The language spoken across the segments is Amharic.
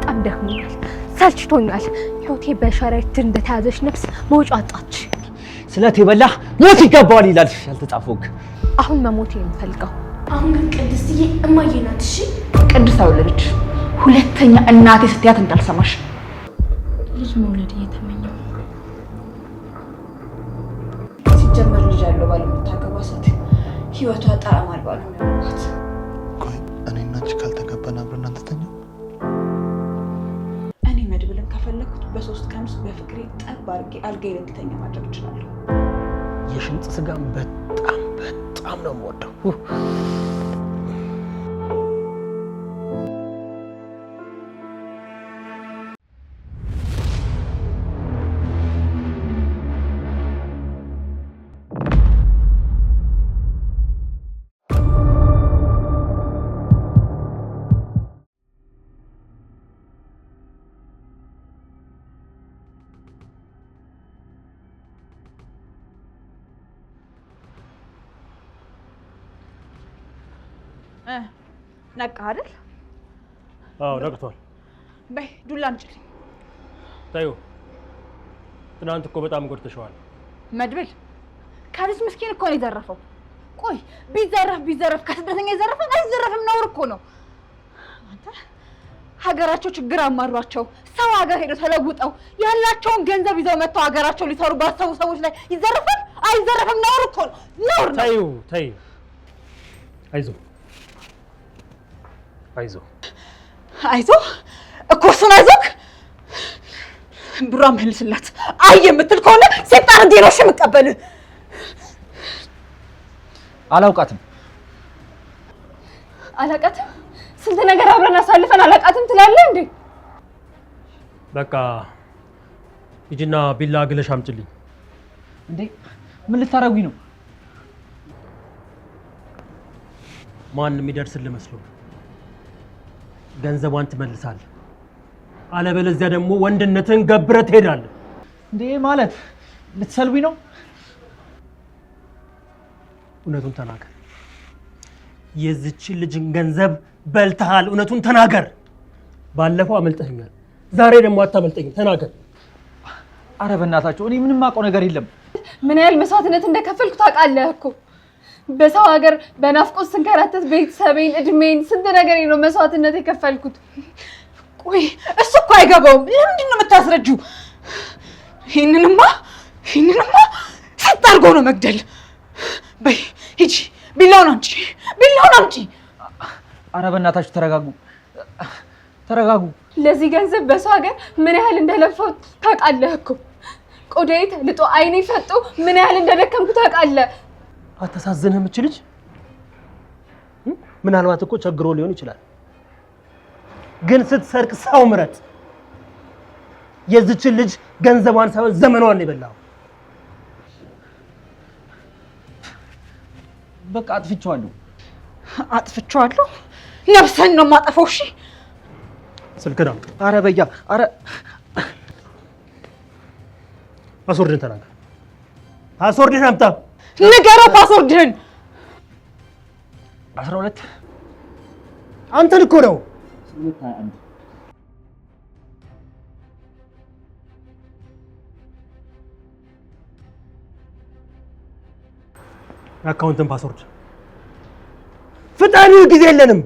በጣም ደክሞኛል ሰልችቶኛል ህይወቴ በሸረሪት እንደተያዘች ነፍስ መውጫ አጣች ስለት ይበላህ ሞት ይገባዋል ይላል ያልተጻፈው አሁን መሞት የምፈልገው አሁን ግን ቅድስትዬ እማዬ ናት እሺ ቅድስት አወለደች ሁለተኛ እናቴ ስትያት እንዳልሰማሽ ልጅ መውለድ እየተመኘው ሲጀመር ልጅ ያለው ባለመታገባ ሴት ህይወቷ ጣዕም አልባ ነው የሚሆንባት ቆይ እኔና አንቺ ካልተገባን አብረን አንተተኛው እኔ መድብልን ከፈለኩት በ3 ቀን ውስጥ በፍቅሬ ጠብ አድርጌ አልጋዬ እንድተኛ ማድረግ እችላለሁ የሽንጥ ስጋም በጣም ነው የምወደው ነቃ አይደል አዎ ነቅቷል በይ ዱላ አንጭልኝ ታዩ ትናንት እኮ በጣም ጎድተሽዋል መድብል ካልስ ምስኪን እኮ ነው የዘረፈው ቆይ ቢዘረፍ ከስደተኛ የዘረፈን አይዘረፍም ነውር እኮ ነው አንተ ሀገራቸው ችግር አማሯቸው ሰው ሀገር ሄደው ተለውጠው ያላቸውን ገንዘብ ይዘው መጥተው ሀገራቸው ሊሰሩ ባሰቡ ሰዎች ላይ ይዘረፋል አይዘረፍም ነውር እኮ ነው ነውር ነው ታዩ አይዞ እኮ እሱን አይዞክ ብሯም መልስላት አይ የምትል ከሆነ ሰይጣን እንዲሮሽ መቀበል አላውቃትም ስንት ነገር አብረን አሳልፈን አላውቃትም ትላለህ እንዴ በቃ ይጅና ቢላ ግለሽ አምጪልኝ እንዴ ምን ልታረጉኝ ነው ማንም ይደርስልህ መስሎ ገንዘቧን ትመልሳለህ አለበለዚያ ደግሞ ወንድነትን ገብረህ ትሄዳለህ እንዴ ማለት ልትሰልቡኝ ነው እውነቱን ተናገር የዚች ልጅን ገንዘብ በልተሃል እውነቱን ተናገር ባለፈው አመልጠኛል ዛሬ ደግሞ አታመልጠኝም ተናገር አረ በእናታችሁ እኔ ምንም ማውቀው ነገር የለም ምን ያህል መስዋዕትነት እንደከፈልኩ ታውቃለህ እኮ በሰው ሀገር በናፍቆት ስንከራተት ቤተሰቤን እድሜን ስንት ነገር ነው መስዋዕትነት የከፈልኩት ቆይ እሱ እኮ አይገባውም ለምንድን ነው የምታስረጂው ይሄንንማ ሰጣርጎ ነው መግደል በይ ሂጂ ቢላውን አምጪ አረ በእናታችሁ ተረጋጉ ለዚህ ገንዘብ በሰው ሀገር ምን ያህል እንደለፈው ታውቃለህ እኮ ቆዳዬ ተልጦ አይኔ ፈጦ ምን ያህል እንደደከምኩ ታውቃለህ አታሳዝንህም እች ልጅ ምናልባት እኮ ቸግሮ ሊሆን ይችላል ግን ስትሰርቅ ሰው ምረት የዚች ልጅ ገንዘቧን ሳይሆን ዘመኗን ይበላው በቃ አጥፍቼዋለሁ ነፍሰን ነው ማጠፋው እሺ ስልክህን አምጣ አረ በያ አረ ፓስወርድህን ተናገር ፓስወርድህን አምጣ ንገረው ፓስወርድህን 12 አንተን እኮ ነው 21 አካውንትን ፓስወርድ ፍጣን ጊዜ የለንም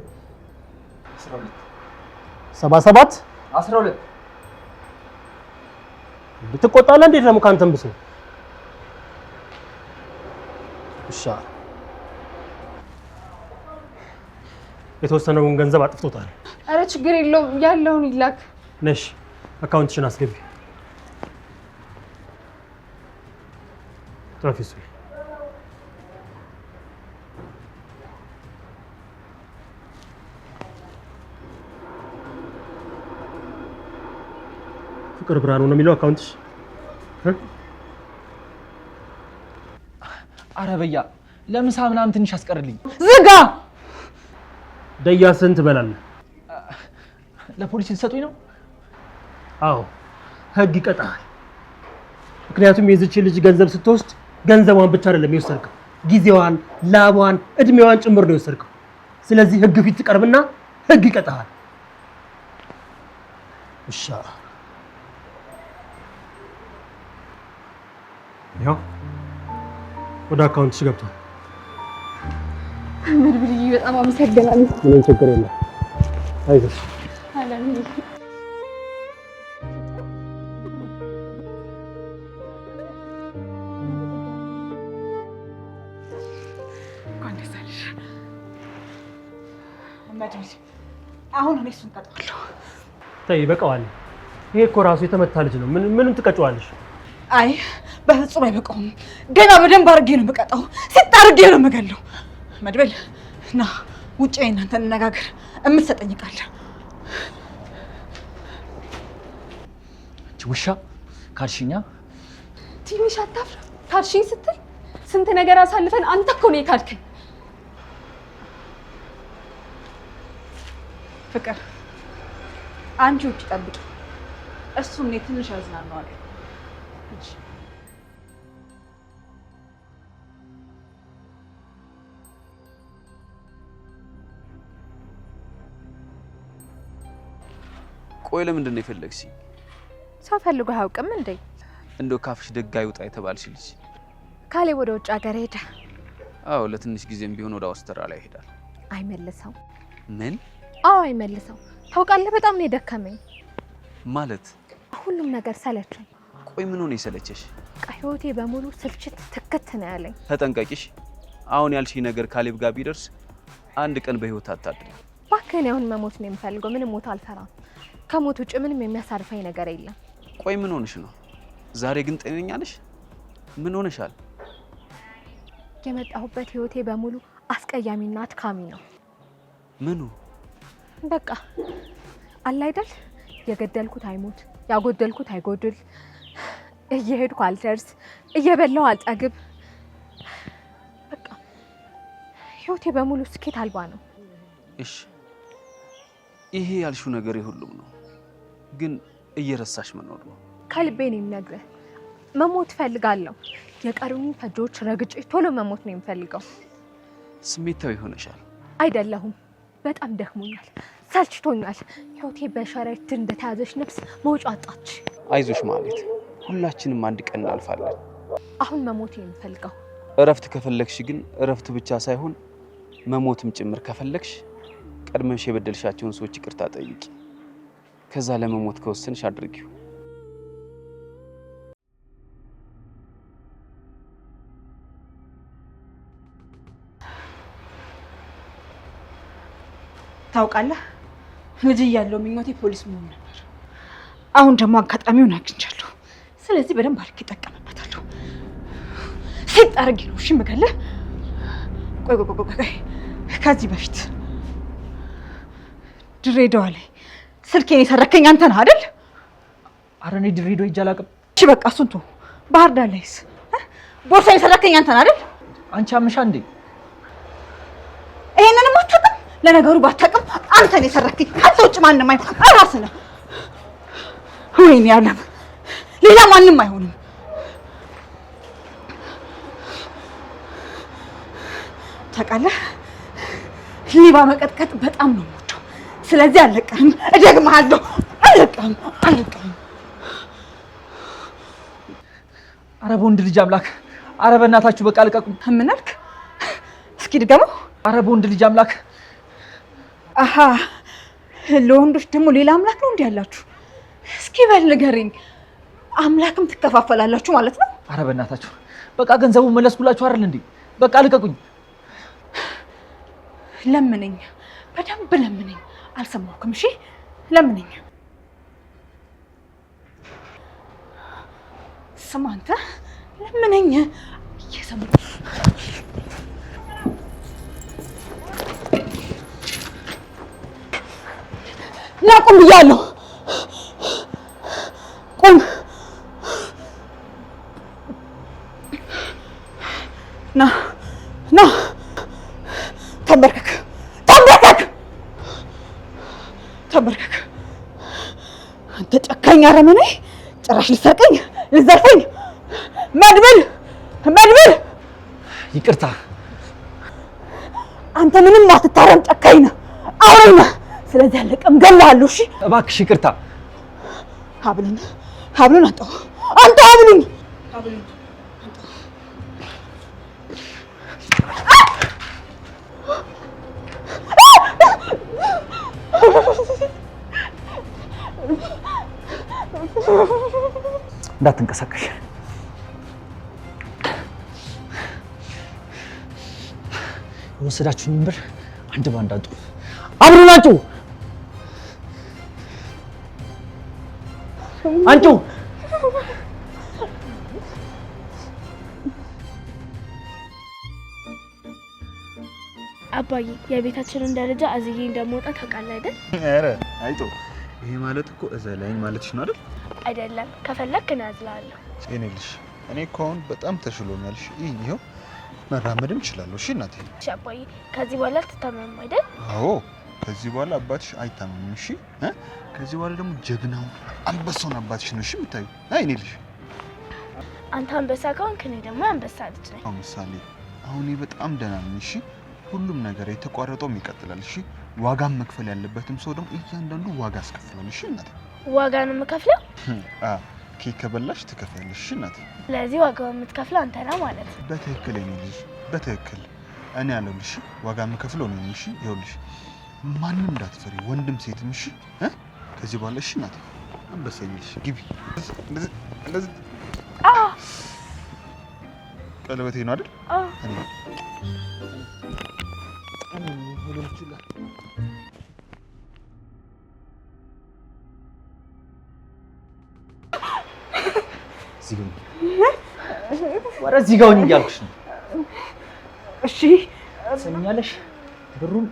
77 12 ልትቆጣለህ እንዴት ነው ካንተም ብሶ እሺ የተወሰነውን ገንዘብ አጥፍቶታል አረ ችግር የለውም ያለውን ይላክ ነሽ አካውንትሽን አስገቢ ትራፊሱ ፍቅር ብርሃኑ ነው የሚለው አካውንትሽ አረ በያ ለምሳ ምናምን ትንሽ አስቀርልኝ ዝጋ ደያ ስንት በላለህ ለፖሊስ ልትሰጡኝ ነው አዎ ህግ ይቀጣል ምክንያቱም የዚች ልጅ ገንዘብ ስትወስድ ገንዘቧን ብቻ አይደለም የወሰድከው ጊዜዋን ላቧን እድሜዋን ጭምር ነው የወሰድከው ስለዚህ ህግ ፊት ትቀርብና ህግ ይቀጣል ውሻ ያው ወደ አካውንትሽ ገብቷል። መድብልዬ በጣም አመሰግናለሁ። ምንም ችግር የለም። አይዞሽ። አሁን እኔ እሱን ቀጣለሁ። ተይ በቃዋል። ይሄ እኮ ራሱ የተመታ ልጅ ነው። ምንም ትቀጫዋለሽ? አይ በፍጹም አይበቃውም። ገና በደንብ አድርጌ ነው የምቀጣው። ሲጥ አድርጌ ነው የምገለው። መድብል ና ውጭ እናንተ እንነጋገር። የምትሰጠኝ ቃል ውሻ ካልሽኛ ትንሽ አታፍራ? ካልሽኝ ስትል ስንት ነገር አሳልፈን አንተ እኮ ነው የካድከኝ። ፍቅር አንቺ ውጭ ጠብቂ። እሱ እኔ ትንሽ አዝናናዋለሁ። ቆይ ለምንድን ነው የፈለግሽኝ? ሰው ፈልጎ አያውቅም እንዴ? እንደው ካፍሽ ደግ አይውጣ የተባልሽ ልጅ ካሌ ወደ ውጭ ሀገር ሄደ። አዎ ለትንሽ ጊዜም ቢሆን ወደ አውስትራሊያ ይሄዳል። አይመልሰው። ምን? አዎ አይመልሰው። ታውቃለህ በጣም ነው የደከመኝ። ማለት ሁሉም ነገር ሰለቸኝ። ቆይ ምን ሆነ የሰለቸሽ? ህይወቴ በሙሉ ስልችት ትክት ነው ያለኝ። ተጠንቀቂሽ። አሁን ያልሽኝ ነገር ካሌብ ጋር ቢደርስ አንድ ቀን በህይወት አታድሪ። እባክህን አሁን መሞት ነው የምፈልገው። ምንም ሞት አልፈራም። ከሞት ውጭ ምንም የሚያሳርፈኝ ነገር የለም። ቆይ ምን ሆነሽ ነው? ዛሬ ግን ጤነኛ ነሽ? ምን ሆነሻል? የመጣሁበት ህይወቴ በሙሉ አስቀያሚና አድካሚ ነው። ምኑ? በቃ አለ አይደል? የገደልኩት አይሞት፣ ያጎደልኩት አይጎድል፣ እየሄድኩ አልደርስ፣ እየበላሁ አልጠግብ። በቃ ህይወቴ በሙሉ ስኬት አልባ ነው። እሺ ይሄ ያልሽው ነገር ሁሉም ነው፣ ግን እየረሳሽ መኖር ነው። ከልቤ ነው የምነግርህ። መሞት ፈልጋለሁ። የቀሩኝ ፈጆች ረግጬ ቶሎ መሞት ነው የምፈልገው። ስሜታዊ ሆነሻል። አይደለሁም። በጣም ደክሞኛል፣ ሰልችቶኛል። ህይወቴ በሸረሪት እንደተያዘች ነፍስ መውጫ አጣች። አይዞሽ ማለት ሁላችንም አንድ ቀን እናልፋለን። አሁን መሞት ነው የምፈልገው። እረፍት ከፈለግሽ ግን እረፍት ብቻ ሳይሆን መሞትም ጭምር ከፈለግሽ ቀድመሽ የበደልሻቸውን ሰዎች ይቅርታ ጠይቂ። ከዛ ለመሞት ከወሰንሽ አድርጊው። ታውቃለህ ልጅ እያለሁ ምኞቴ ፖሊስ መሆን ነበር። አሁን ደግሞ አጋጣሚውን አግኝቻለሁ። ስለዚህ በደንብ አድርጌ እጠቀምበታለሁ። ሲጥ አድርጌ ነው እሺ የምገልህ። ቆይ ከዚህ በፊት ድሬዳዋ ላይ ስልኬን የሰረከኝ አንተ ነህ አይደል? ኧረ እኔ ድሬዳዋ ሂጅ አላውቅም። እሺ በቃ እሱን ተው። ባህር ዳር ላይስ ቦርሳዬን የሰረከኝ አንተ ነህ አይደል? አንቺ አምሻ እንዴ? ይሄንንም አታውቅም? ለነገሩ ባታውቅም አንተ ነህ የሰረከኝ። አንተ ውጭ ማንም አይሆን፣ ራስህ ነህ። ወይኔ ያለም ሌላ ማንም አይሆንም። ታውቃለህ ሌባ መቀጥቀጥ በጣም ነው የምወደው። ስለዚህ አልለቅህም፣ እደግምሃለሁ። አልለቅህም። ኧረ በወንድ ልጅ አምላክ! ኧረ በእናታችሁ በቃ ልቀቁኝ። ምን አልክ? እስኪ ድገመው። ኧረ በወንድ ልጅ አምላክ! አሃ ለወንዶች ደግሞ ሌላ አምላክ ነው እንዴ ያላችሁ? እስኪ በል ንገረኝ። አምላክም ትከፋፈላላችሁ ማለት ነው? ኧረ በእናታችሁ በቃ ገንዘቡን መለስኩላችሁ አይደል እንዴ? በቃ ልቀቁኝ። ለምነኝ፣ በደንብ ለምነኝ። አልሰማሁም። እሺ ለምነኝ። ስማ አንተ ለምነኝ። እየሰማሁ ቁም ብያለሁ። ቁም። ና ተንበርከክ። አንተ ጨካኝ አረመኔ! ጭራሽ ልትሰርቀኝ፣ ልትዘርፈኝ! መድብል! ይቅርታ። አንተ ምንም አትታረም፣ ጨካኝ ነህ፣ አውሬ ነህ። ስለዚህ አለቀም፣ ገላለሁ። እሺ እባክሽ ይቅርታ። ሀብሉን አንጣው ሀብሉን እንዳትንቀሳቀሽ። የወሰዳችሁኝ ብር አንድ ባንድ አንጡ። አብሩን አንጩ አንጩ። አባዬ የቤታችንን ደረጃ አዝዬ እንደምወጣ ታውቃለህ አይደል? ኧረ አይቶ ይሄ ማለት እኮ እዘለኝ ማለትሽ ነው አይደል? አይደለም ከፈለክ እኔ አዝላለሁ። ጤኔልሽ እኔ እኮ አሁን በጣም ተሽሎኛል። እሺ ይሄው መራመድም እችላለሁ። እሺ እናቴ። እሺ አባዬ ከዚህ በኋላ አትታመምም አይደል? አዎ ከዚህ በኋላ አባትሽ አይታመምም። እሺ ከዚህ በኋላ ደግሞ ጀግናው አንበሳውን አባትሽ ነው እሺ የምታዩ። ጤኔልሽ አንተ አንበሳ ከሆንክ እኔ ደግሞ አንበሳ ልጅ ነኝ። አሁን ምሳሌ አሁን እኔ በጣም ደህና ነኝ። እሺ ሁሉም ነገር የተቋረጠውም ይቀጥላል። እሺ ዋጋም መክፈል ያለበትም ሰው ደግሞ እያንዳንዱ ዋጋ ያስከፍላል። እሺ እናቴ። ዋጋ ነው የምከፍለው? ኬክ ከበላሽ ትከፍያለሽ። እሺ እናቴ። ስለዚህ ዋጋው የምትከፍለው አንተ ነህ ማለት ነው። በትክክል እኔ ልጅ በትክክል እኔ ያለሁልሽ ዋጋ የምከፍለው ነው። እሺ ይኸውልሽ ማንም እንዳትፈሪ ወንድም ሴትም። እሺ ከዚህ በኋላ እሺ እናቴ። አንበሳ ይልሽ ግቢ። እንደዚህ ቀለበቴ ነው አይደል? እኔ እዚህ ጋር ሆኜ እያልኩሽ ነው። እሺ ትሰሚኛለሽ? ብሩን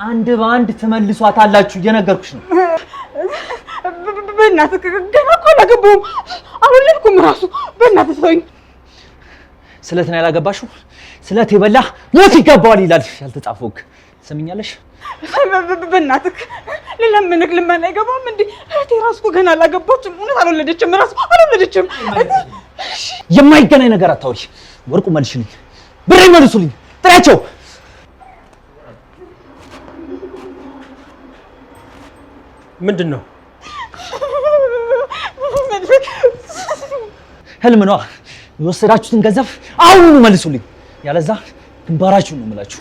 አንድ በአንድ ትመልሷታላችሁ እየነገርኩሽ ነው። በእናትህ ገና እኮ አላገባሁም አልወለድኩም እራሱ። በእናትህ ተወኝ። ስለት ነው ያላገባሽው? ስለት የበላ ሞት ይገባዋል ይላል ያልተጻፈው ሕግ። ትሰሚኛለሽ? በእናትህ ልለምንህ ልመና አይገባም እንዴ? እህቴ እራሱ እኮ ገና አላገባችም። እውነት አልወለደችም እራሱ አልወለደችም። የማይገናኝ ነገር አታውሪ። ወርቁ መልሽልኝ፣ ብሬ መልሱልኝ። ጥሪያቸው። ምንድን ነው? ህልም ነዋ። የወሰዳችሁትን ገንዘብ አሁኑኑ መልሱልኝ፣ ያለዛ ግንባራችሁን ነው የምላችሁ።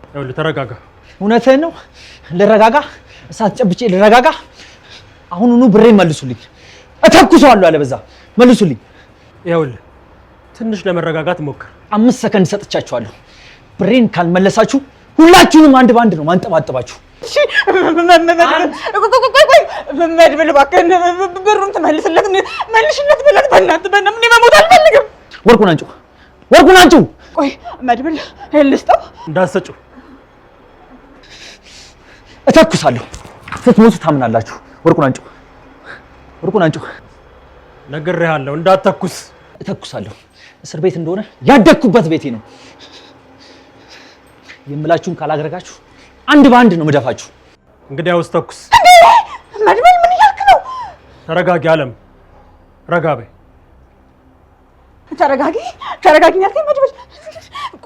ይኸውልህ ተረጋጋ። እውነትህን ነው። ልረጋጋ? እሳት ጨብጬ ልረጋጋ? አሁኑኑ ብሬን መልሱልኝ፣ እተኩሰዋለሁ። ያለበዛ መልሱልኝ። ይኸውልህ ትንሽ ለመረጋጋት ሞክር። 5 ሰከንድ ሰጥቻችኋለሁ። ብሬን ካልመለሳችሁ ሁላችሁንም አንድ ባንድ ነው ማንጠባጠባችሁ። እሺ መድብል እባክህ ብሩን ትመልስለት መልሽለት ብለት። በእናትህ እኔ መሞት አልፈልግም። ወርቁን አንጩ፣ ወርቁን አንጩ። ቆይ መድብል ልስጠው። እንዳትሰጪው። እተኩሳለሁ። ስትሞቱ ታምናላችሁ። ወርቁን አንጩ፣ ወርቁን አንጩ። ነግሬሃለሁ እንዳትተኩስ። እተኩሳለሁ። እስር ቤት እንደሆነ ያደግኩበት ቤቴ ነው። የምላችሁን ካላደረጋችሁ አንድ በአንድ ነው መደፋችሁ። እንግዲያውስ ተኩስ። መድብል ምን እያልክ ነው? ተረጋጊ አለም፣ ረጋ በይ። ተረጋጊ ያልከኝ መድብል?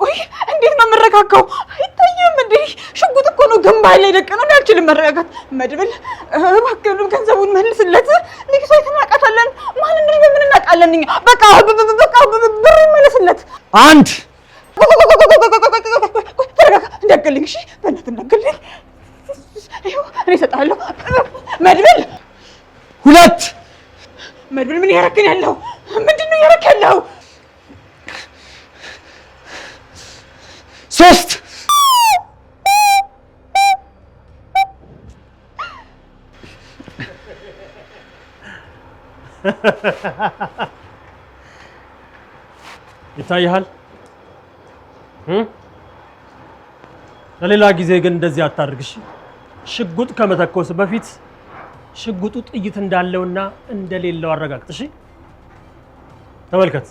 ቆይ እንዴት ነው የምረጋጋው? አይታየም እንዴ? ሽጉጥ እኮ ነው ግንባር ላይ ደቀነው። አልችልም መረጋጋት። መድብል እባክህ ገንዘቡን መልስለት። ልጅቷ የተናቃታለን። ማን እንደዚህ በምን እናውቃለን እኛ? በቃ ብር ይመለስለት። አንድ ተረጋጋ። እንዳትገልኝ እሺ፣ በእናትህ እንዳትገልኝ። ይኸው እኔ እሰጥሃለሁ። መድብል 2 መድብል ምን እያደረግን ያለው? ምንድን ነው እያደረግህ ያለው? 3 ይታይሃል። ለሌላ ጊዜ ግን እንደዚህ አታድርግሽ። ሽጉጥ ከመተኮስ በፊት ሽጉጡ ጥይት እንዳለውና እንደሌለው አረጋግጥ። እሺ? ተመልከት።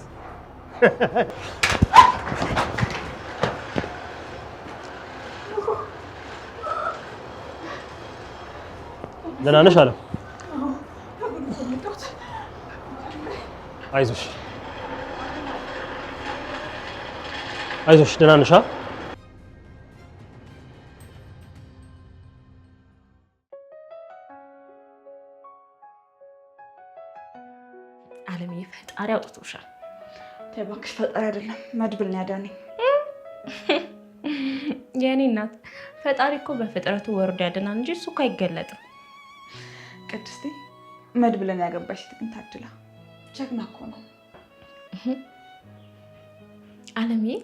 ደህና ነሽ አለም? አይዞሽ አይዞሽ፣ ደህና ነሽ? ዓለምዬ ፈጣሪ አውጥቶሻል። ተይ እባክሽ ፈጣሪ አይደለም መድብል ነው ያዳነኝ። የኔ እናት ፈጣሪ እኮ በፍጥረቱ ወርዶ ያድናል እንጂ እሱ እኮ አይገለጥም። ቅድስቴ መድብልን ያገባሽ ግን ታድላ ጀግና እኮ ነው። ዓለምዬ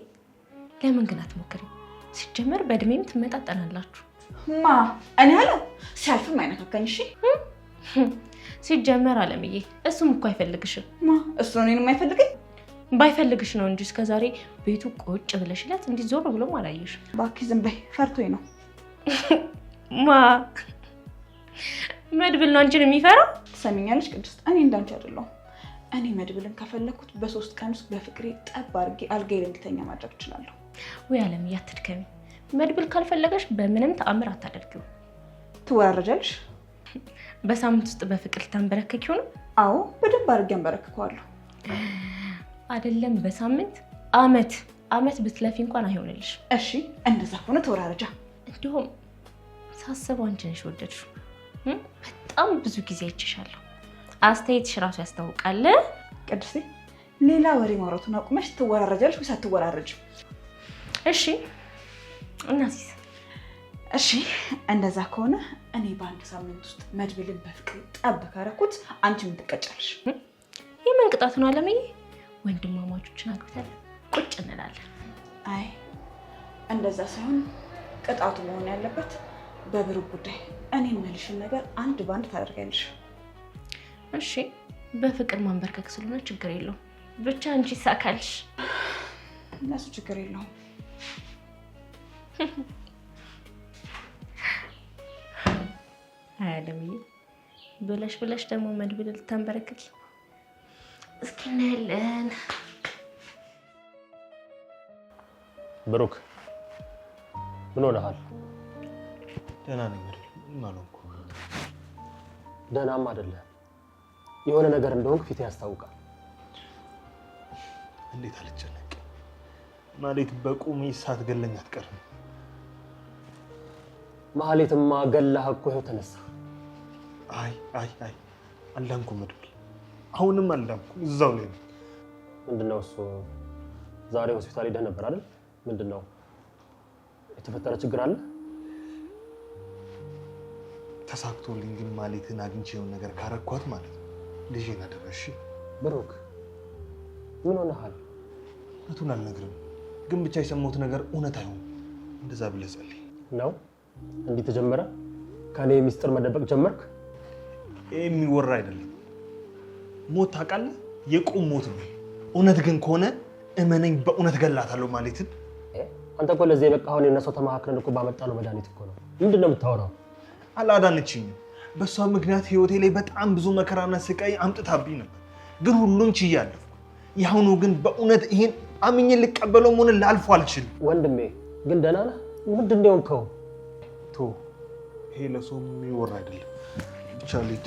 ለምን ግን አትሞክሪም? ሲጀመር በእድሜም ትመጣጠናላችሁ። ማ እኔ አለ ሲያልፍም አይነካካኝ። እሺ ሲጀመር ዓለምዬ እሱም እኮ አይፈልግሽም። ማ እሱ እኔንም አይፈልገኝ? ባይፈልግሽ ነው እንጂ እስከዛሬ ቤቱ ቁጭ ብለሽለት እንዲህ ዞር ብሎም አላየሽም። እባክሽ ዝም በይ፣ ፈርቶኝ ነው። ማ መድብል ነው አንቺን የሚፈራው? ትሰሚኛለሽ ቅድስት፣ እኔ እንዳንቺ አይደለሁም። እኔ መድብልን ከፈለኩት በ3 ቀን ውስጥ በፍቅሬ ጠብ አድርጌ አልጋዬ እንድተኛ ማድረግ እችላለሁ። ወይ ዓለምዬ አትድከሚ። መድብል ካልፈለገሽ በምንም ተአምር አታደርጊው። ትወራረጃለሽ። በሳምንት ውስጥ በፍቅር ተንበረከኪው ነው? አዎ በደንብ አድርጌ አንበረክከዋለሁ። አይደለም በሳምንት አመት ብትለፊ እንኳን አይሆንልሽ። እሺ እንደዛ ከሆነ ተወራረጃ። እንዲሁም ሳስበው አንቺ ነሽ ወደድሽው። በጣም ብዙ ጊዜ አይቼሻለሁ። አስተያየትሽ ራሱ ያስታውቃል። ቅድስቴ ሌላ ወሬ ማውራቱን አቁመሽ ትወራረጃለሽ ወይስ አትወራረጅም? እሺ እናሲስ? እሺ እንደዛ ከሆነ እኔ በአንድ ሳምንት ውስጥ መድብልን በፍቅር ጠብ ካረኩት አንቺ ምን ትቀጫለሽ? የምን ቅጣት ነው ዓለምዬ? ወንድማማቾችን አግብተን ቁጭ እንላለን። አይ እንደዛ ሳይሆን ቅጣቱ መሆን ያለበት በብሩክ ጉዳይ እኔ የምልሽን ነገር አንድ ባንድ ታደርጊያለሽ። እሺ በፍቅር ማንበርከክ ስለሆነ ችግር የለውም። ብቻ አንቺ ይሳካልሽ። እነሱ ችግር የለውም። አይ ዓለምዬ ብለሽ ደግሞ መድብል ልታንበረክኪ። እስኪ እናያለን። ብሩክ ምን ሆነሃል? ደህና ነኝ አይደል? ምንም አልሆንኩም። ደህናም አይደለም። የሆነ ነገር እንደሆንክ ፊት ያስታውቃል። እንዴት አልጨነቅ ማለት በቁም ሳትገለኝ አትቀርም። ማህሌትማ ገላህ እኮ ይኸው ተነሳ። አይ አልዳንኩም መድብል፣ አሁንም አልዳንኩም። እዛው ላይ ነው። ምንድነው እሱ? ዛሬ ሆስፒታል ሄደህ ነበር አይደል? ምንድነው የተፈጠረ ችግር አለ? ተሳክቶልኝ ግን ማህሌትን አግኝቼውን ነገር ካረኳት ማለት ነው ልጄን አደረሽ። ብሩክ ምን ሆነሃል? እውነቱን አልነግርም፣ ግን ብቻ የሰማሁት ነገር እውነት አይሆንም። እንደዛ ብለህ ጸልይ ነው። እንዲህ ተጀመረ? ከኔ ሚስጥር መደበቅ ጀመርክ? ይሄ የሚወራ አይደለም። ሞት ታውቃለህ? የቁም ሞት ነው። እውነት ግን ከሆነ እመነኝ፣ በእውነት ገላታለሁ ማለትን። አንተ እኮ ለዚህ የበቃኸውን የነሰው ተማክረን እኮ ባመጣነው መድኃኒት እኮ ነው። ምንድን ነው የምታወራው? አላዳነችኝም። በሷ ምክንያት ህይወቴ ላይ በጣም ብዙ መከራና ስቃይ አምጥታብኝ ነበር፣ ግን ሁሉን ችያለሁ። ያሁኑ ግን በእውነት ይሄን አምኜ ልቀበለው ሆነ ላልፎ አልችልም። ወንድሜ ግን ደህና ነህ? ምንድን ነው የሆንከው? ይሄ ለሰው የሚወራ አይደለም። ብቻ ልጅ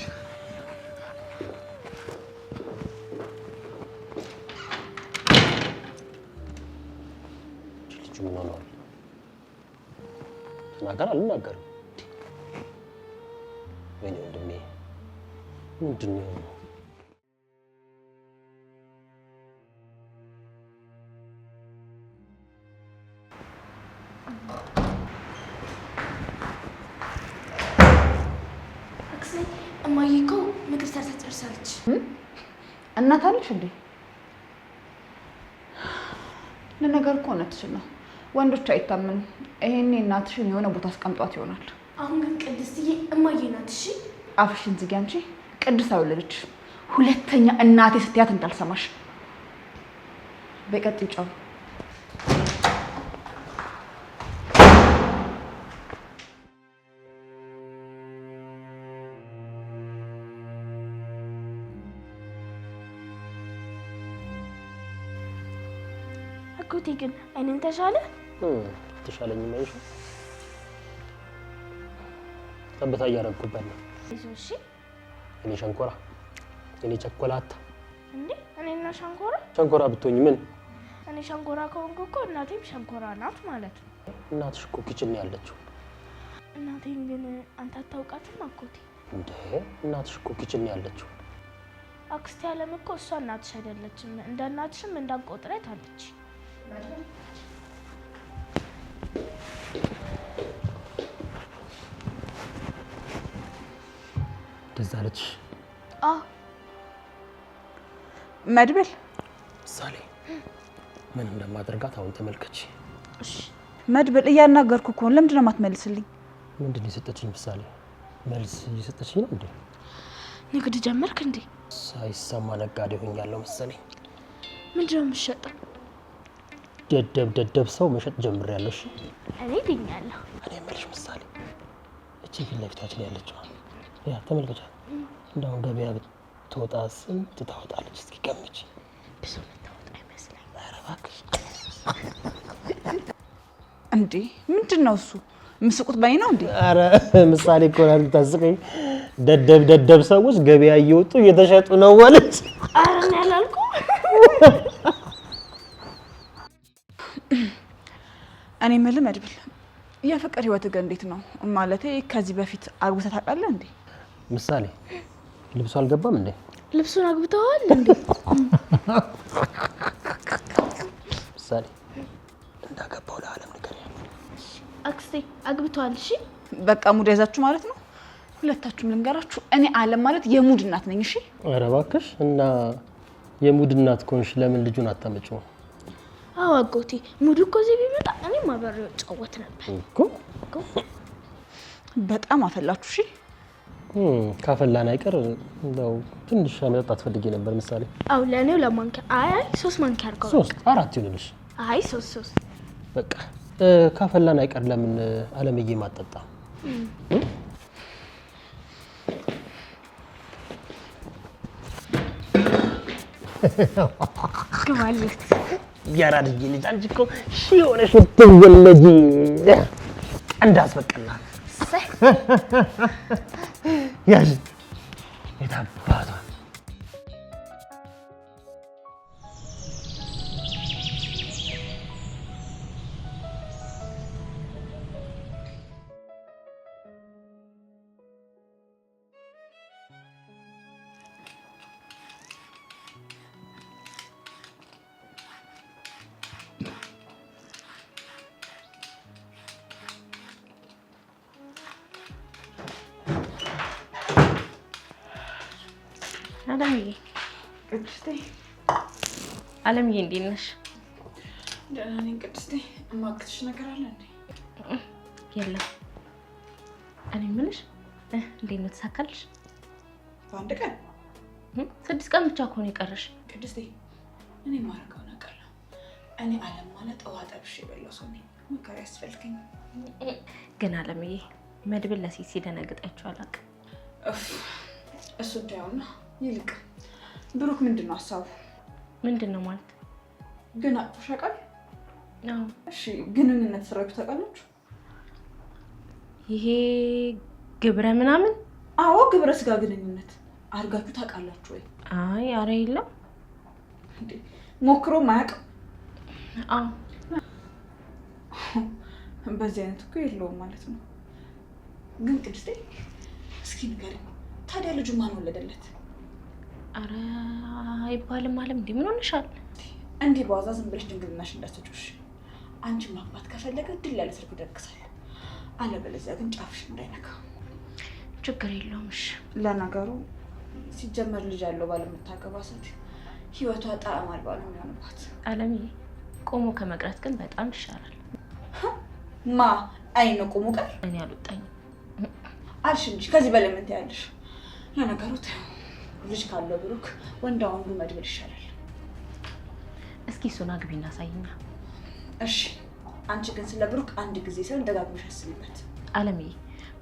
ምን ሆነዋል? ተናገር። አልናገርም። ወይኔ ወንድሜ ምንድን ነው? እማዬ እኮ ምግብ ሰርታ ጨርሳለች። እናት አለሽ እንዴ? ለነገር እኮ እውነትሽን ነው። ወንዶች አይታመኑም። ይሄኔ እናትሽን የሆነ ቦታ አስቀምጧት ይሆናል። አሁን ግን ቅድስትዬ እማዬ ናት። እሺ አፍሽን ዝጊ አንቺ። ቅድስት አልወለደች። ሁለተኛ እናቴ ስትያት እንዳልሰማሽ። በቀጥይ ጫው አጎቴ ግን አይንን ተሻለ? ተሻለኝ ማለት ነው። ጠብታ እያረግኩበት ነው። እሺ እኔ ሸንኮራ፣ እኔ ቸኮላታ። እንዴ እኔና ሸንኮራ? ሸንኮራ ብትሆኝ ምን? እኔ ሸንኮራ ከሆንኩ እኮ እናቴም ሸንኮራ ናት ማለት ነው። እናትሽ እኮ ኪችን ያለችው። እናቴን ግን አንተ አታውቃትም አጎቴ? እንዴ እናትሽ እኮ ኪችን ያለችው። አክስቴ አለም እኮ እሷ እናትሽ አይደለችም፣ እንደ እናትሽም እንዳንቆጥረት አለች። ደዛ አለች። መድብል ምሳሌ ምን እንደማደርጋት አሁን ተመልከች። እሺ መድብል እያናገርኩ እኮ ነው። ለምንድን ነው የማትመልስልኝ? ምንድን ነው የሰጠችኝ ምሳሌ? መልስ እየሰጠችኝ ነው እንዴ? ንግድ ጀመርክ እንዴ? ሳይሰማ ነጋዴ ሆኛለሁ መሰለኝ። ምንድን ነው የምትሸጠው? ደደብ ሰው መሸጥ ጀምሬያለሁ። እሺ እኔ ድኛለሁ። እኔ የምልሽ ምሳሌ እቺ ፊት ለፊታችን ያለችው ያ ተመልከቻት። እንደው ገበያ ብትወጣ ስንት ታወጣለች? እስኪ ገምቺ። ብዙ የምታወጣ አይመስለኝ። ኧረ እባክሽ እንዴ ምንድን ነው እሱ? ምስቁት ባይ ነው እንዴ? ኧረ ምሳሌ እኮ ናት የምታስቀኝ። ደደብ ሰዎች ገበያ እየወጡ እየተሸጡ ነው ማለት። ኧረ እኔ አላልኩም። እኔ የምልህ መድብል የፍቅር ህይወት ግን እንዴት ነው? ማለቴ ከዚህ በፊት አግብተህ ታውቃለህ እንዴ? ምሳሌ ልብሱ አልገባም እንዴ? ልብሱን አግብተዋል እንዴ? ምሳሌ እንዳገባው ለዓለም ንገሪኝ። አክስቴ አግብተዋል። እሺ በቃ ሙድ ያዛችሁ ማለት ነው። ሁለታችሁም ልንገራችሁ፣ እኔ አለም ማለት የሙድ እናት ነኝ። እሺ ኧረ እባክሽ። እና የሙድ እናት ኮንሽ ለምን ልጁን አታመጪው? አዎ አጎቴ ሙድ እኮ እዚህ ቢመጣ እኔም አብሬው እጫወት ነበር እኮ። በጣም አፈላችሁ። እሺ ካፈላን አይቀር እንደው ትንሽ መጠጣት ፈልጌ ነበር ምሳሌ። አው ለኔው ለማንኪያ አይ 3 ማንኪያ አድርገው። 3 4 ይሁንልሽ። አይ 3 በቃ ካፈላን አይቀር ለምን አለምዬ ማጠጣ? ከማለት ያራድዬ ልጅ አንቺ እኮ ሺ ሆነሽ ትወለጂ እንዳስበቀላ ያዥ የታባቷ አለምዬ እንዴት ነሽ? ደህና ነኝ ቅድስቴ። እማክትሽ ነገር አለ እንዴ? የለም። እኔ የምልሽ እንዴት ነው ተሳካልሽ? በአንድ ቀን 6 ቀን ብቻ እኮ ነው የቀረሽ። ቅድስቴ እኔ ማረጋው ነገር ነው። እኔ አለም ማለት ውሃ ጠብሼ የበላው ሰው ነኝ። ምክር ያስፈልገኝ። ግን አለምዬ መድብል ለሴት ሲደነግጣችሁ አላውቅም። እሱ ታየውና ይልቅ ብሩክ ምንድን ነው ሀሳቡ? ምንድን ነው ማለት? ግን አጥፎሽ ያውቃል? አዎ። እሺ ግንኙነት ስራችሁ ታውቃላችሁ? ይሄ ግብረ ምናምን? አዎ ግብረ ስጋ ግንኙነት አድርጋችሁ ታውቃላችሁ ወይ? አይ ኧረ የለም። እንዴ ሞክሮም አያውቅም? አዎ። በዚህ አይነት እኮ የለውም ማለት ነው። ግን ቅድስቴ እስኪ ንገሪኝ፣ ታዲያ ልጁ ማን ወለደለት? ኧረ አይባልም። አለም እንዴ ምን ሆነሻል? እንዲህ በዋዛ ዝም ብለሽ ድንግልናሽ እንዳትጮሽ። አንቺ ማግባት ከፈለገ ድል ያለ ሰርግ ይደግሳል። አለበለዚያ ግን ጫፍሽ እንዳይነካ። ችግር የለውም። እሺ ለነገሩ ሲጀመር ልጅ ያለው ባል የምታገባ ሴት ህይወቷ ጣዕም አልባ ነው የሚሆንባት። አለምዬ ቆሞ ከመቅረት ግን በጣም ይሻላል። ማ አይነ ቆሞ ቀር? እኔ አልወጣኝም አልሽ እንጂ ከዚህ በላይ ምን ትያለሽ? ለነገሩ ልጅ ካለው ብሩክ ወንዳ ወንዱ መድብል ይሻላል። እስኪ እሱን አግቢና አሳይኛ። እሺ አንቺ ግን ስለ ብሩክ አንድ ጊዜ ሳይሆን ደጋግመሽ አስቢበት። አለምዬ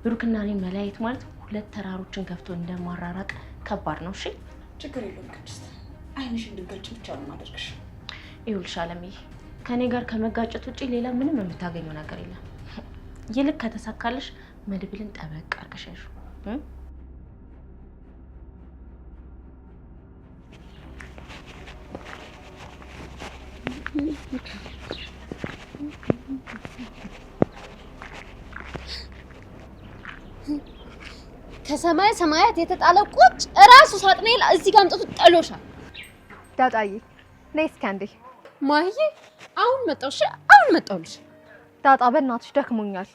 ብሩክና እኔን መለያየት ማለት 2 ተራሮችን ከፍቶ እንደማራራቅ ከባድ ነው። እሺ ችግር የለውም ቅድስት፣ አይንሽ እንድትገልጭ ብቻ ነው የማደርግሽ። ይኸውልሽ አለምዬ ከኔ ጋር ከመጋጨት ውጪ ሌላ ምንም የምታገኘው ነገር የለም። ይልቅ ከተሳካልሽ መድብልን ጠበቅ አድርገሽ ያዥው። ከሰማይ ሰማያት የተጣለው ቁጭ ራሱ ሳጥኔል እዚህ ጋር አምጥቶ ጠሎሻል። ዳጣዬ ነይ እስኪ አንዴ። ማሂ አሁን መጣሁ። እሺ አሁን መጣሁልሽ። ዳጣ በእናትሽ ደክሞኛል።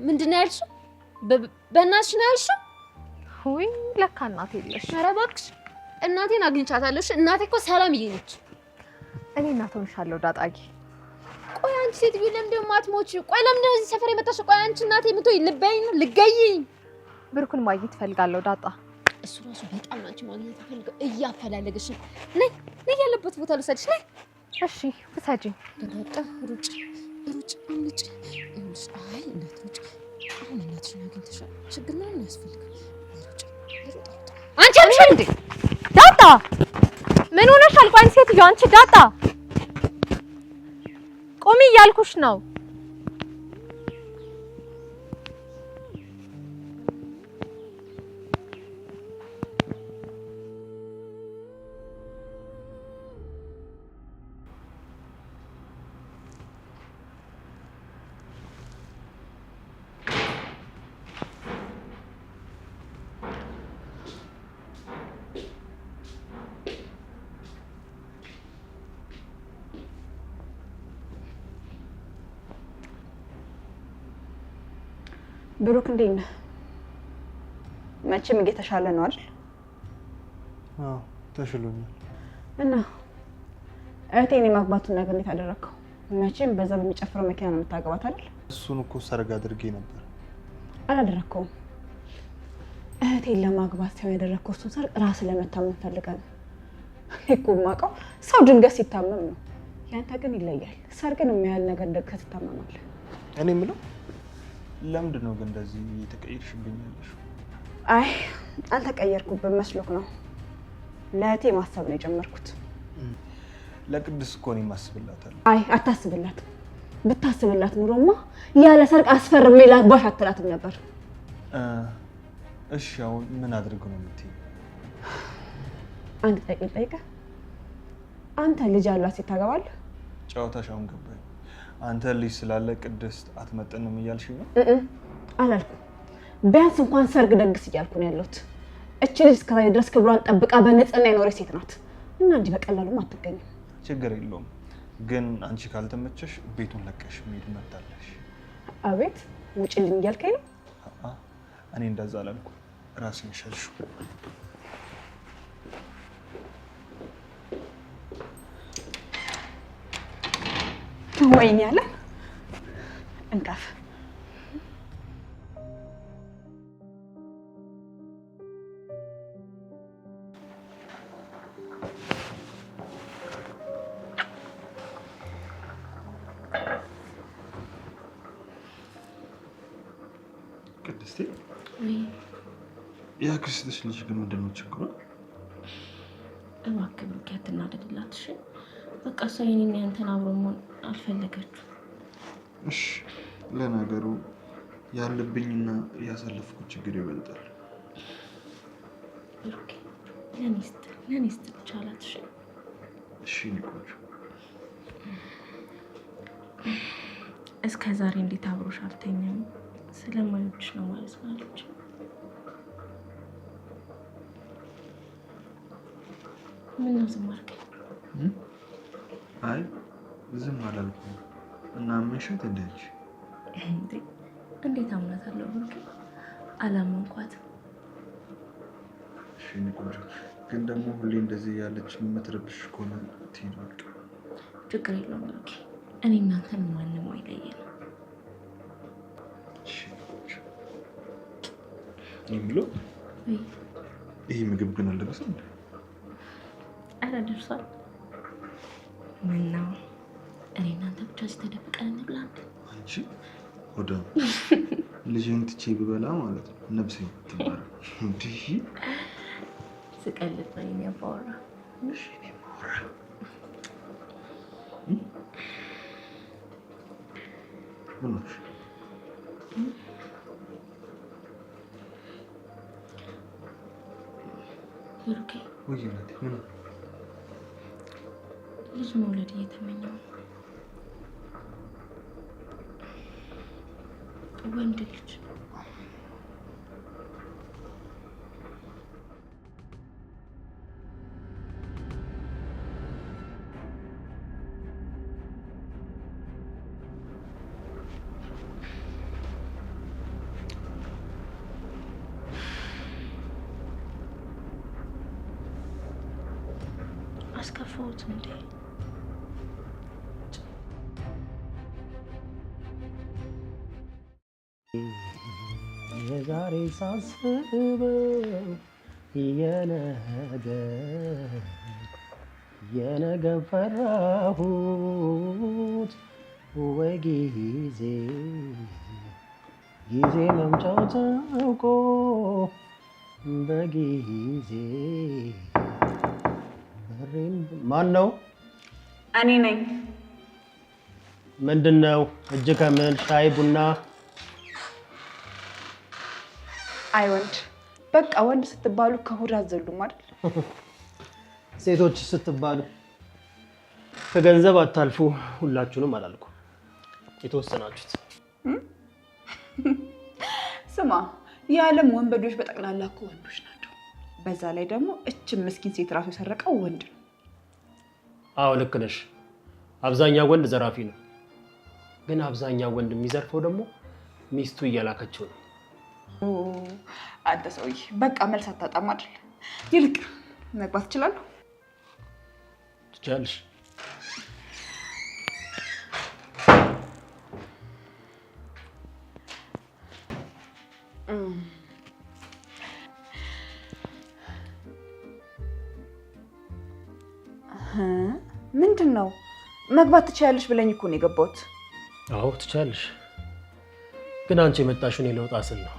ምንድን ነው ያልሽው? በእናትሽ ነው ያልሽው? ወይ ለካ እናቴ የለሽ። ኧረ እባክሽ እናቴን አግኝቻታለሁ። እሺ እናቴ እኮ ሰላምዬ ነች። እኔ እናት ሆንሻለሁ ዳጣዬ። ቆይ አንቺ ሴትዮ ለምንድን ነው የማትሞቺው? ቆይ ለምንድን ነው እዚህ ሰፈር የመጣሽው? ቆይ አንቺ እናቴ የምትሆይ ልበይኝ ነው ልገይኝ? ብሩክን ማግኘት እፈልጋለሁ ዳጣ። እሱ ራሱ በጣም ናቸው ማግኘት ፈልገው እያፈላለገሽ ነው። ነይ ነይ ያለበት ቦታ ልውሰድሽ። ነይ እሺ ውሰጂኝ። ዳጣ ሩጭ ሩጭ እንጭ እንጭ። አይ እናት ሩጭ። አሁን እናትሽን አግኝተሻል። ችግር ምንም ያስፈልጋል። ሩጭ ሩጭ። አንቺ አምሽ እንዴ ዳጣ ምን ሆነሻል? ቆይ ሴትዮ አንቺ ዳጣ ቆሚ እያልኩሽ ነው። ብሩክ እንዴት ነህ? መቼም እየተሻለ ነው አይደል? አዎ ተሽሎኛል። እና እህቴን የማግባቱን ነገር እንዴት አደረከው? መቼም በዛ በሚጨፍረው መኪና ነው የምታገባት አይደል? እሱን እኮ ሰርግ አድርጌ ነበር። አላደረከውም። እህቴን ለማግባት ሳይሆን ያደረከው እሱን ሰርግ ራስ ለመታመን ፈልገህ ነው። እኮ የማውቀው ሰው ድንገት ሲታመም ነው። ያንተ ግን ይለያል። ሰርግን የሚያህል ነገር ደግሰህ ትታመማለህ። እኔ የምለው ለምንድን ነው ግን እንደዚህ እየተቀየርሽብኝ ያለሽው? አይ አልተቀየርኩብህም መስሎክ ነው። ለእህቴ ማሰብ ነው የጀመርኩት። ለቅድስት እኮ እኔ ማስብላታለሁ። አይ አታስብላት። ብታስብላት ኑሮማ ያለ ሰርግ አስፈርሜ ላግባሽ አትላትም ነበር። እሺ አሁን ምን አድርግ ነው የምትይኝ? አንድ ጥያቄ ልጠይቅህ። አንተ ልጅ ያላት ሴት ታገባለህ? ጨዋታሽ አሁን ገባኝ። አንተ ልጅ ስላለ ቅድስት አትመጥንም እያልሽኝ ነው? አላልኩም። ቢያንስ እንኳን ሰርግ ደግስ እያልኩ ነው ያለሁት። እቺ ልጅ እስከዛሬ ድረስ ክብሯን ጠብቃ በንጽህና የኖረች ሴት ናት እና እንዲህ በቀላሉም አትገኝም። ችግር የለውም ግን አንቺ ካልተመቸሽ ቤቱን ለቀሽ መሄድ መጣለሽ። አቤት ውጭልኝ እያልከኝ ነው? እኔ እንደዛ አላልኩም። ራስን ሸልሹ። ወይኔ ያለ እንካፍ ቅድስቴ የአክስትሽ ልጅ ግን ምንድን ነው ችግሯ? እባክህ ብሩክ አትናደድላት እሺ። በቃ እሷ የኔና ያንተን አብሮ መሆን አልፈለገችም። እሺ ለነገሩ ያለብኝና ያሳለፍኩት ችግር ይበልጣል። ብሩክ ለኔ ስትል ቻላት እሺ። እሺ ንቆች እስከ ዛሬ እንዴት አብሮሽ አልተኛም? ስለማይወድሽ ነው ማለት ማለች። ምን ነው ዝም አልከኝ? አይ ዝም አላልኩም። እና ምንሽት እንደዚህ እንዴት አምናታለሁ ብሩክ? አላመንኳትም። እሺ ንቆች ግን ደግሞ ሁሌ እንደዚህ ያለች የምትረብሽ ከሆነ ትሄዳለህ። ችግር የለውም ብሩክ። እኔ እናንተን ማንም አይለየንም። የሚለው ይሄ ምግብ ግን አልደረሰም እንዴ? አረ ደርሷል። ምን ነው እኔ እናንተ ብቻ ተደብቀን እንብላ እንዴ? አንቺ ወደ ልጅን ትቼ ብበላ ማለት ነው ነብሴ ትባረ እንዴ? ስቀልድ ነው የኔ አባወራ። እሺ እኔ ማወራ ምን ነው ብሩኬ? ወይ እናቴ ምን ልጅ መውለድ እየተመኘው ወንድ ልጅ አስከፋሁት እንዴ? የዛሬ ሳስበው የነገ ፈራሁት ወይ ጊዜ መምጫው ታውቆ በጊዜ በሬን ማን ነው? እኔ ነኝ። ምንድነው? እጅ ከምን ሻይ ቡና? አይ ወንድ በቃ ወንድ ስትባሉ ከሆድ አትዘሉም አይደል? ሴቶች ስትባሉ ከገንዘብ አታልፉ። ሁላችሁንም አላልኩ፣ የተወሰናችሁት። ስማ የዓለም ወንበዶች በጠቅላላ እኮ ወንዶች ናቸው። በዛ ላይ ደግሞ እች ምስኪን ሴት ራሱ የሰረቀው ወንድ ነው። አዎ ልክ ነሽ። አብዛኛው ወንድ ዘራፊ ነው። ግን አብዛኛው ወንድ የሚዘርፈው ደግሞ ሚስቱ እያላከችው ነው። አንተ ሰውዬ በቃ መልስ አታጣም አይደል? ይልቅ መግባት እችላለሁ? ትችያለሽ። ምንድን ነው? መግባት ትችያለሽ ብለኝ እኮ ነው የገባሁት። አዎ ትችያለሽ። ግን አንቺ የመጣሽው እኔ ለውጣ ስል ነው።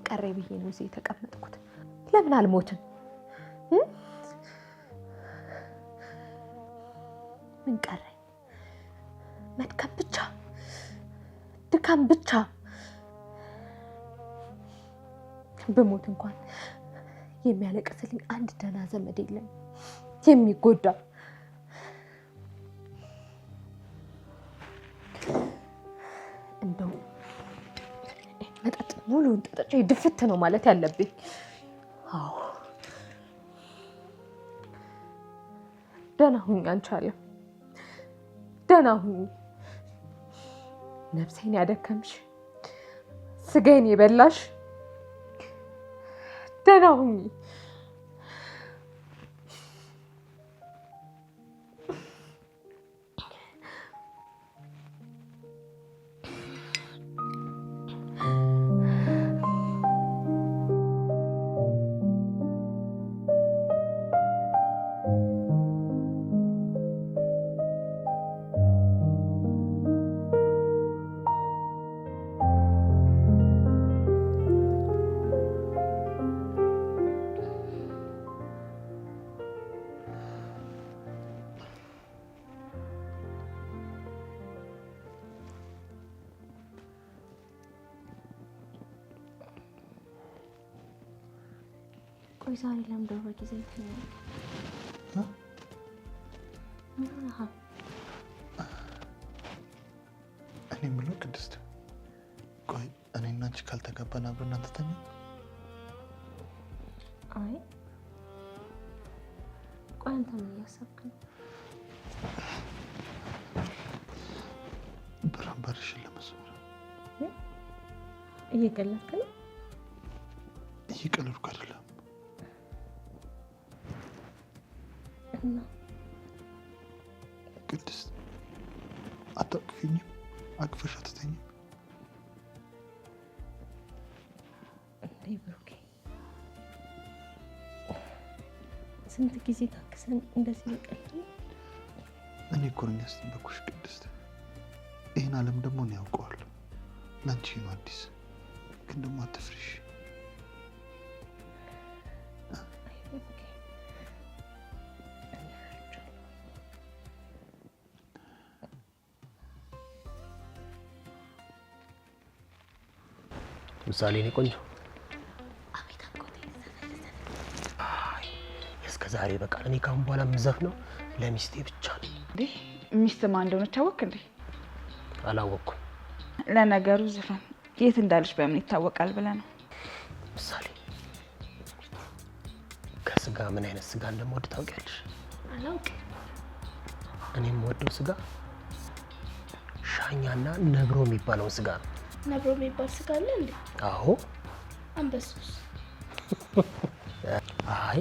ቀረ ብዬ ነው እዚህ የተቀመጥኩት። ለምን አልሞትም? ምን ቀረኝ? መድከም ብቻ፣ ድካም ብቻ። በሞት እንኳን የሚያለቅስልኝ አንድ ደህና ዘመድ የለም የሚጎዳ። እንደው መጠጥ ሙሉውን ጠጥቼ ድፍት ነው ማለት ያለብኝ። አዎ ደህና ሁኝ አንቺ አለም፣ ደህና ሁኝ። ነፍሴን ያደከምሽ፣ ስጋዬን የበላሽ ደህና ሁኝ። ቆይ ዛሬ ለምን ደው በጊዜ ይተኛል? እኔ የምለው ቅድስት፣ ቆይ እኔና አንቺ ካልተጋባን አብረን አንተኛ? አይ ቆይ አንተ ምን እያሰብክ ነው? በራምባርሽን ለመስመር እየቀለድክ ነው? እየቀለድኩ አይደለም። እና ቅድስት አታቅፊኝም? አቅፈሽ አትተኝም? እንዴ ብሩኬ፣ ስንት ጊዜ ታክሰን እንደዚህ ይቀጥል። እኔ እኮ ነኝ ያስጠበቅኩሽ ቅድስት። ይህን ዓለም ደግሞ ነው ያውቀዋለሁ። ላንቺ ነው አዲስ፣ ግን ደግሞ አትፍሪሽ። ምሳሌ እኔ ቆንጆ አቤት አጎቴ። እስከ ዛሬ በቃ እኔ ካሁን በኋላ የምዘፍነው ለሚስቴ ብቻ ነው። እንዴ ሚስት ማን እንደሆነች አወቅ እንዴ? አላወቅኩም። ለነገሩ ዝፈን የት እንዳለች በምን ይታወቃል ብለህ ነው? ምሳሌ ከስጋ ምን አይነት ስጋ እንደምወድ ታውቂያለሽ? አላውቅም። እኔ የምወደው ስጋ ሻኛና ነብሮ የሚባለው ስጋ ነው። ነብሮ የሚባል ስጋ አለ እንዴ? አዎ። አንበሱስ? አይ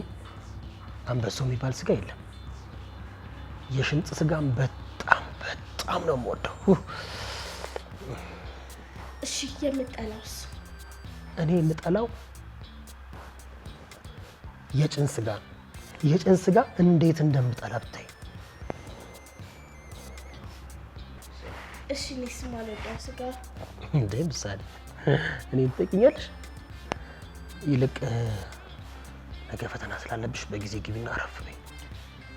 አንበሶ የሚባል ስጋ የለም። የሽምጥ ስጋም በጣም ነው የምወደው። እሺ የምጠላውስ? እኔ የምጠላው የጭን ስጋ ነው። የጭን ስጋ እንዴት እንደምጠላ ብታይ። እሺ እኔስ የማልወደው ስጋ? እንዴ ምሳሌ እኔን ትጠይቂኛለሽ? ይልቅ ነገ ፈተና ስላለብሽ በጊዜ ግቢና አረፍ በይ።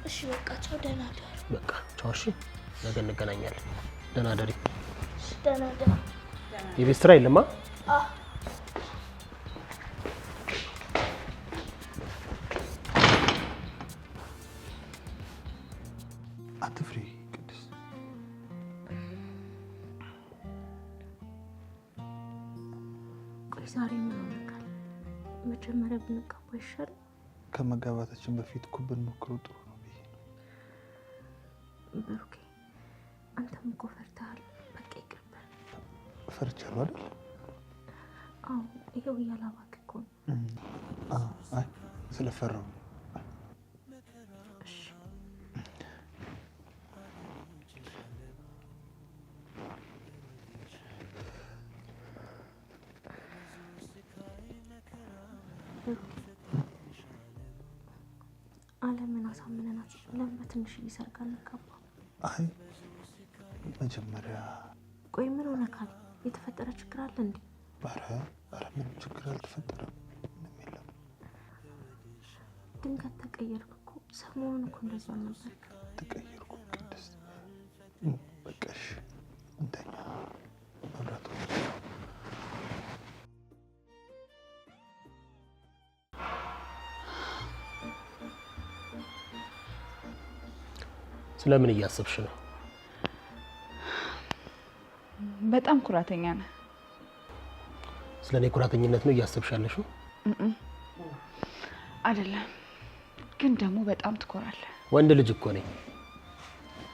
እሺ በቃ ቻው፣ ደህና ደር። በቃ ቻው። እሺ ነገ እንገናኛለን። ደህና ደሪ። ደህና ደር። የቤት ስራ የለማ? አትፍሪ ቅድስት። ቆይ ዛሬ ምን ሆነካል? መጀመሪያ ብንጋባ ይሻላል? ከመጋባታችን በፊት እኮ ብንሞክረው ጥሩ ነው ብዬ ነው። ብሩኬ አንተም እኮ ፈርተሃል። በቃ ይቅርብህ። ፈርቻለሁ አይደል? አዎ ይኸው እያላባክ እኮ ነው። አይ ስለፈራሁ። ዓለምን አሳምነናት ለምን በትንሽ ሰርግ አንጋባም? አይ መጀመሪያ ቆይ ምን ሆነካል? የተፈጠረ ችግር አለ እንዴ? ኧረ ምንም ችግር አልተፈጠረም። ምንም የለም። ድንገት ተቀየርክ እኮ። ሰሞኑን እኮ እንደዚያ ነበር። ተቀየርኩ ቅድስት። በቃሽ እንተኛ። መብራቱ ስለምን እያሰብሽ ነው? በጣም ኩራተኛ ነህ። ስለኔ ኩራተኝነት ነው እያሰብሽ ያለሽው? አይደለም፣ ግን ደግሞ በጣም ትኮራለህ። ወንድ ልጅ እኮ ነኝ።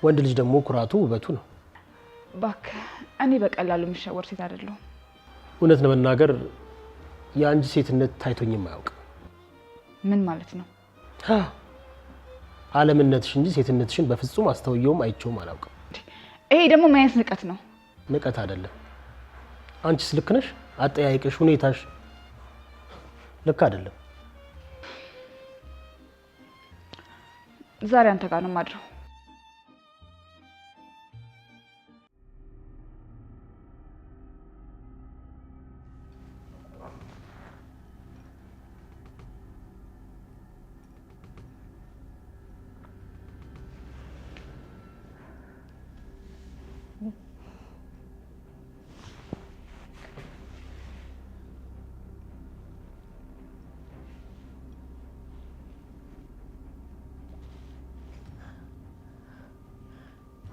ወንድ ልጅ ደግሞ ኩራቱ ውበቱ ነው። እባክህ እኔ በቀላሉ የምሸወር ሴት አይደለሁም። እውነት ለመናገር የአንቺ ሴትነት ታይቶኝም አያውቅም። ምን ማለት ነው? ዓለምነትሽ እንጂ ሴትነትሽን በፍጹም አስተውየውም አይቼውም አላውቅም። ይሄ ደግሞ ምን አይነት ንቀት ነው? ንቀት አይደለም። አንቺስ ልክ ነሽ። አጠያይቅሽ፣ ሁኔታሽ ልክ አይደለም። ዛሬ አንተ ጋር ነው የማድረው።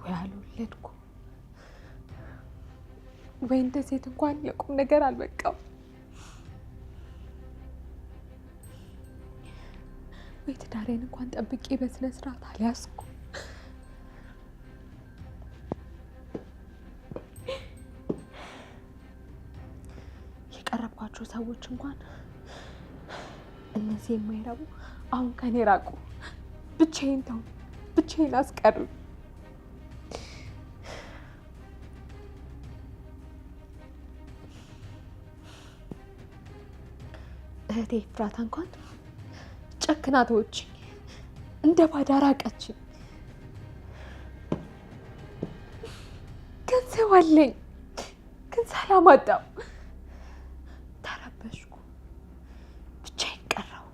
ያልወለድኩ ወይ እንደ ሴት እንኳን የቁም ነገር አልበቃም ወይ ትዳሬን እንኳን ጠብቄ በስነ ስርዓት አልያዝኩ። የቀረባቸው ሰዎች እንኳን እነዚህ የማይረቡ አሁን ከኔ ራቁ፣ ብቻዬን ተው፣ ብቻዬን አስቀሩ። እህቴ ኤፍራታ እንኳን ጨክና ተወችኝ። እንደ ባዳ ራቀችኝ። ገንዘብ አለኝ ግን ሰላም አጣሁ። ተረበሽኩ፣ ብቻዬን ቀረሁ።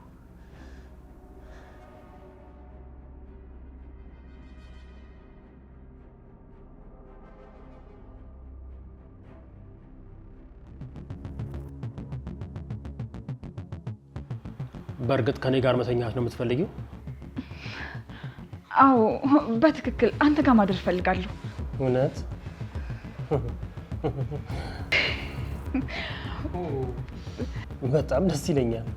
በእርግጥ ከኔ ጋር መተኛት ነው የምትፈልጊው? አዎ በትክክል አንተ ጋር ማደር እፈልጋለሁ። እውነት? በጣም ደስ ይለኛል።